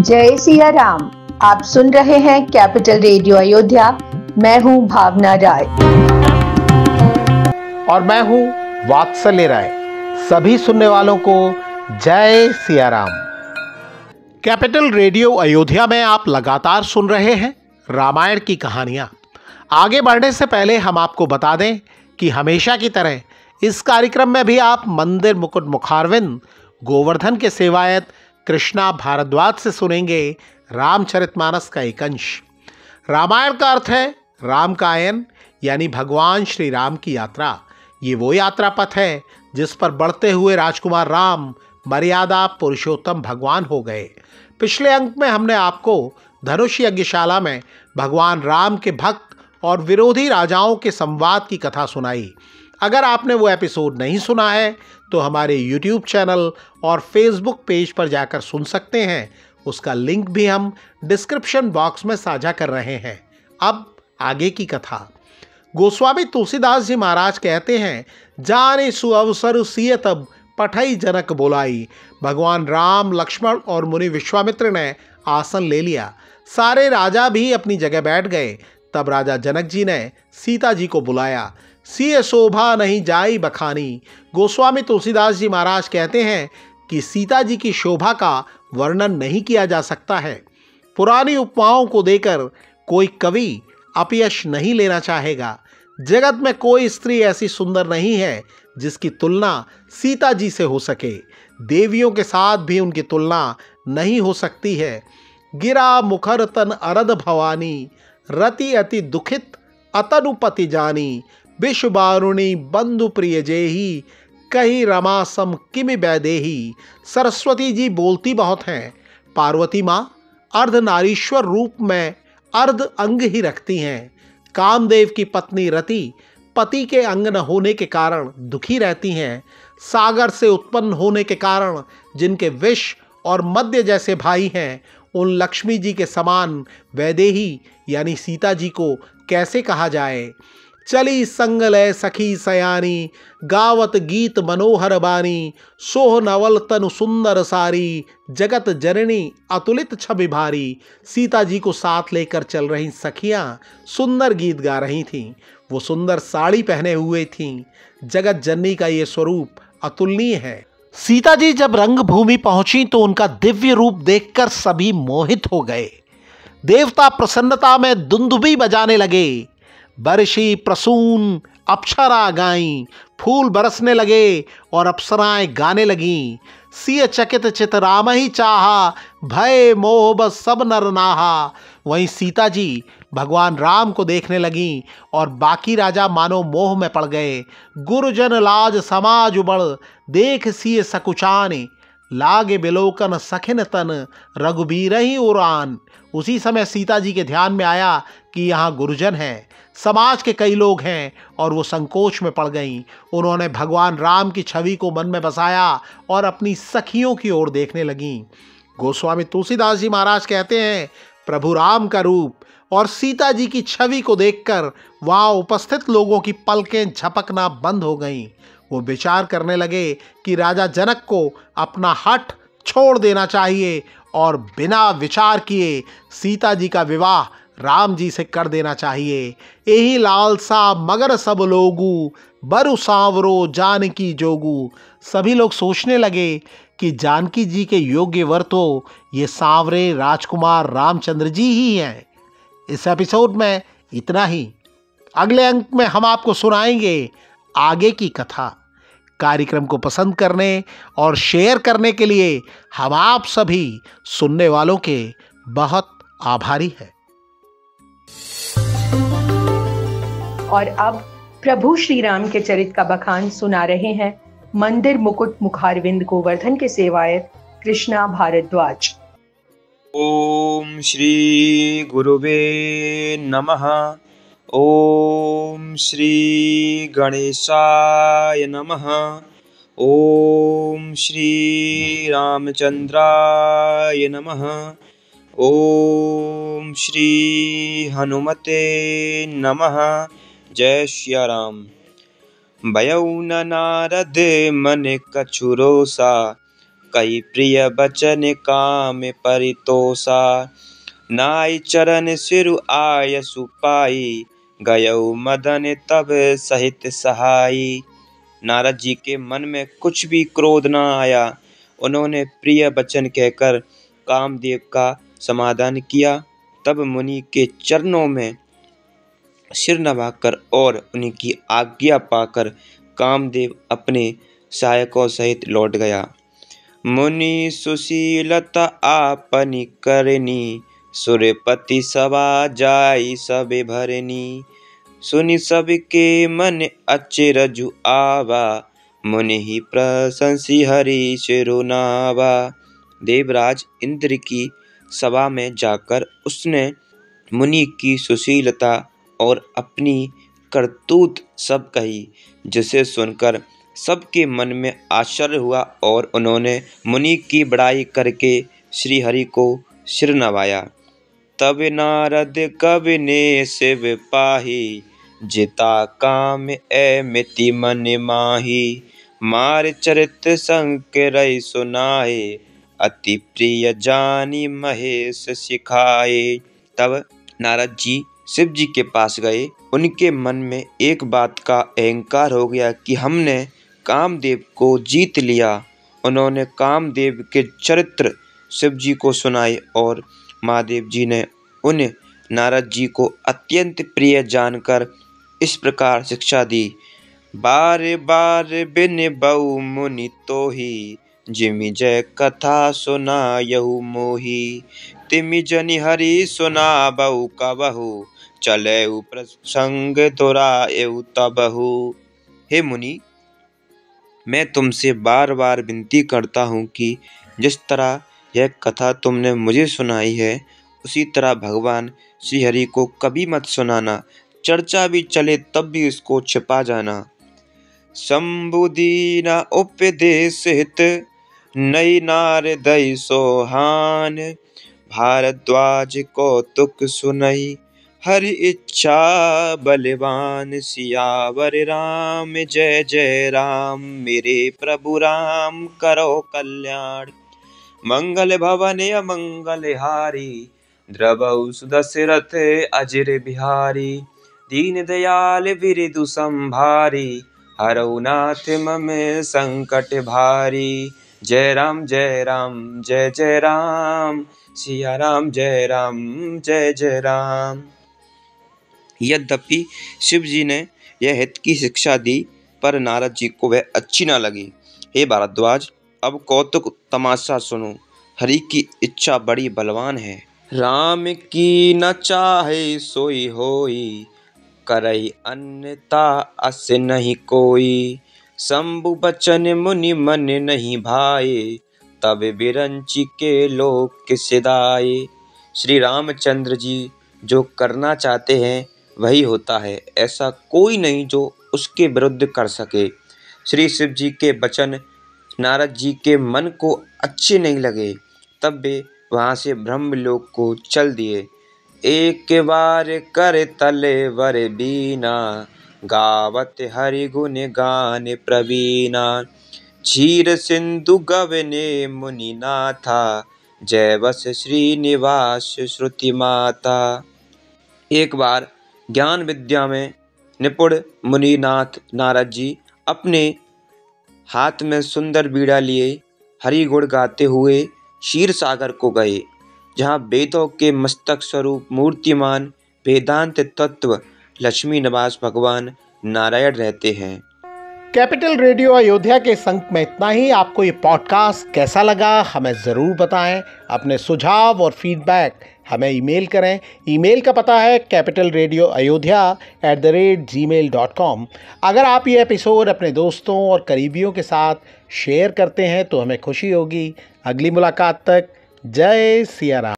जय सिया राम। आप सुन रहे हैं कैपिटल रेडियो अयोध्या। मैं हूं भावना राय और मैं हूं वात्सल्य राय। सभी सुनने वालों को जय सिया राम। कैपिटल रेडियो अयोध्या में आप लगातार सुन रहे हैं रामायण की कहानियां। आगे बढ़ने से पहले हम आपको बता दें कि हमेशा की तरह इस कार्यक्रम में भी आप मंदिर मुकुट मुखारविंद गोवर्धन के सेवायत कृष्णा भारद्वाज से सुनेंगे रामचरितमानस का एक अंश। रामायण का अर्थ है राम का आयन, यानी भगवान श्री राम की यात्रा। ये वो यात्रा पथ है जिस पर बढ़ते हुए राजकुमार राम मर्यादा पुरुषोत्तम भगवान हो गए। पिछले अंक में हमने आपको धनुष यज्ञशाला में भगवान राम के भक्त और विरोधी राजाओं के संवाद की कथा सुनाई। अगर आपने वो एपिसोड नहीं सुना है तो हमारे YouTube चैनल और Facebook पेज पर जाकर सुन सकते हैं। उसका लिंक भी हम डिस्क्रिप्शन बॉक्स में साझा कर रहे हैं। अब आगे की कथा। गोस्वामी तुलसीदास जी महाराज कहते हैं, जाने सुअवसर सिय तब पठई जनक बोलाई। भगवान राम, लक्ष्मण और मुनि विश्वामित्र ने आसन ले लिया। सारे राजा भी अपनी जगह बैठ गए। तब राजा जनक जी ने सीता जी को बुलाया। सिय शोभा नहीं जाई बखानी। गोस्वामी तुलसीदास जी महाराज कहते हैं कि सीता जी की शोभा का वर्णन नहीं किया जा सकता है। पुरानी उपमाओं को देकर कोई कवि अपयश नहीं लेना चाहेगा। जगत में कोई स्त्री ऐसी सुंदर नहीं है जिसकी तुलना सीता जी से हो सके। देवियों के साथ भी उनकी तुलना नहीं हो सकती है। गिरा मुखर तन अरद भवानी, रति अति दुखित अतनुपति जानी। विश्व बारुणी बंधु प्रिय जेही, कही रमा सम किमि बैदेही। सरस्वती जी बोलती बहुत हैं। पार्वती माँ अर्ध नारीश्वर रूप में अर्ध अंग ही रखती हैं। कामदेव की पत्नी रति पति के अंग न होने के कारण दुखी रहती हैं। सागर से उत्पन्न होने के कारण जिनके विष और मध्य जैसे भाई हैं, उन लक्ष्मी जी के समान वैदेही यानी सीता जी को कैसे कहा जाए। चली संग लय सखी सयानी, गावत गीत मनोहर बानी। सोह नवल तनु सुंदर सारी, जगत जननी अतुलित छवि भारी। सीता जी को साथ लेकर चल रही सखियां सुंदर गीत गा रही थीं। वो सुंदर साड़ी पहने हुए थीं। जगत जननी का ये स्वरूप अतुलनीय है। सीता जी जब रंगभूमि पहुंची तो उनका दिव्य रूप देखकर सभी मोहित हो गए। देवता प्रसन्नता में दुंदुभी बजाने लगे। बरशी प्रसून अप्सरा गाई, फूल बरसने लगे और अप्सराएं गाने लगीं। सिय चकित चित राम ही चाहा, भय मोह बस सब नर नाहा। वहीं सीता जी भगवान राम को देखने लगीं और बाकी राजा मानो मोह में पड़ गए। गुरुजन लाज समाज उबड़, देख सिय सकुचाने। लागे बिलोकन सखिन तन, रघुबीर ही उड़ान। उसी समय सीता जी के ध्यान में आया कि यहाँ गुरुजन हैं, समाज के कई लोग हैं, और वो संकोच में पड़ गईं। उन्होंने भगवान राम की छवि को मन में बसाया और अपनी सखियों की ओर देखने लगीं। गोस्वामी तुलसीदास जी महाराज कहते हैं, प्रभु राम का रूप और सीता जी की छवि को देखकर वहाँ उपस्थित लोगों की पलकें झपकना बंद हो गईं। वो विचार करने लगे कि राजा जनक को अपना हठ छोड़ देना चाहिए और बिना विचार किए सीता जी का विवाह राम जी से कर देना चाहिए। यही लालसा मगर सब लोगू, बरु सांवरो जानकी जोगू। सभी लोग सोचने लगे कि जानकी जी के योग्य वर तो ये सांवरे राजकुमार रामचंद्र जी ही हैं। इस एपिसोड में इतना ही। अगले अंक में हम आपको सुनाएंगे आगे की कथा। कार्यक्रम को पसंद करने और शेयर करने के लिए हम आप सभी सुनने वालों के बहुत आभारी हैं। और अब प्रभु श्री राम के चरित का बखान सुना रहे हैं मंदिर मुकुट मुखारविंद गोवर्धन के सेवायत कृष्णा भारद्वाज। ओम श्री गुरुवे नमः। ओम श्री गणेशाय नमः। ओम श्री रामचंद्राय नमः। ओम श्री हनुमते नमः। जय श्री राम। भयउ न नारद मन कछुरोसा, कई प्रिय बचन काम परितोषा। नाई चरण सिरु आय सुपाई, गयौ मदन तब सहित सहाई। नारद जी के मन में कुछ भी क्रोध न आया। उन्होंने प्रिय वचन कहकर कामदेव का समाधान किया। तब मुनि के चरणों में सिर नवाकर और उनकी आज्ञा पाकर कामदेव अपने सहायकों सहित लौट गया। मुनि सुशीलता आपनी करनी, सूर्यपति सभा जाई सबे भरनी। सुनि सबके मन अचरजु आवा, मुनि ही प्रशंसी हरि शिरुनावा। देवराज इंद्र की सभा में जाकर उसने मुनि की सुशीलता और अपनी करतूत सब कही, जिसे सुनकर सबके मन में आश्चर्य हुआ और उन्होंने मुनि की बड़ाई करके श्री हरि को सिर नवाया। तब नारद कवि ने शिव पाही, जिता काम मिति मन माही। मार चरित संकर सुनाए, अति प्रिय जानी महेश सिखाए। तब नारद जी शिव जी के पास गए। उनके मन में एक बात का अहंकार हो गया कि हमने कामदेव को जीत लिया। उन्होंने कामदेव के चरित्र शिव जी को सुनाए और महादेव जी ने उन नारद जी को अत्यंत प्रिय जानकर इस प्रकार शिक्षा दी। बार बार बिन बहु मुनि तोही, जिमि जय कथा सुनायहु मोही। तिमि जनि हरि सुनाबहु कबहु, चलेउ प्रसंग दोहराएउ तबहु। हे मुनि, मैं तुमसे बार बार विनती करता हूँ कि जिस तरह यह कथा तुमने मुझे सुनाई है, उसी तरह भगवान श्री हरि को कभी मत सुनाना। चर्चा भी चले तब भी इसको छिपा जाना। शंभुदीना उपदेश हित, नई नारदई सोहान। भारद्वाज कौतुक सुनई, हरि इच्छा बलवान। सियावर राम जय जय राम, मेरे प्रभु राम करो कल्याण। मंगल भवन अमंगल हारी, द्रवहु सुदशरथ अजिर बिहारी। दीन दयाल बिरदु संभारी, हरौ नाथ मम संकट भारी। जय राम जय जय राम, सिया राम जय जय राम। यद्यपि शिव जी ने यह हित की शिक्षा दी, पर नारद जी को वह अच्छी न लगी। हे भारद्वाज, अब कौतुक तमाशा सुनो। हरि की इच्छा बड़ी बलवान है। राम की न चाहे सोई होई, करई अन्यता अस नहीं कोई। शंभु बचन मुनि मन नहीं भाए, तब बिरंची के लोक सिदाए। श्री रामचंद्र जी जो करना चाहते हैं वही होता है, ऐसा कोई नहीं जो उसके विरुद्ध कर सके। श्री शिव जी के वचन नारद जी के मन को अच्छे नहीं लगे, तब वे वहाँ से ब्रह्मलोक को चल दिए। एक बार कर तले वर बीना, गावत हरि गुण गान प्रवीणा। क्षीर सिंधु गवने मुनि नाथा, जय बस श्रीनिवास श्रुति माता। एक बार ज्ञान विद्या में निपुण मुनिनाथ नारद जी अपने हाथ में सुंदर बीड़ा लिए हरि गुण गाते हुए क्षीर सागर को गए, जहाँ वेदों के मस्तक स्वरूप मूर्तिमान वेदांत तत्व लक्ष्मी निवास भगवान नारायण रहते हैं। कैपिटल रेडियो अयोध्या के इस अंक में इतना ही। आपको ये पॉडकास्ट कैसा लगा हमें ज़रूर बताएं। अपने सुझाव और फीडबैक हमें ईमेल करें। ईमेल का पता है capitalradioayodhya@gmail.com। अगर आप ये एपिसोड अपने दोस्तों और करीबियों के साथ शेयर करते हैं तो हमें खुशी होगी। अगली मुलाकात तक जय सिया राम।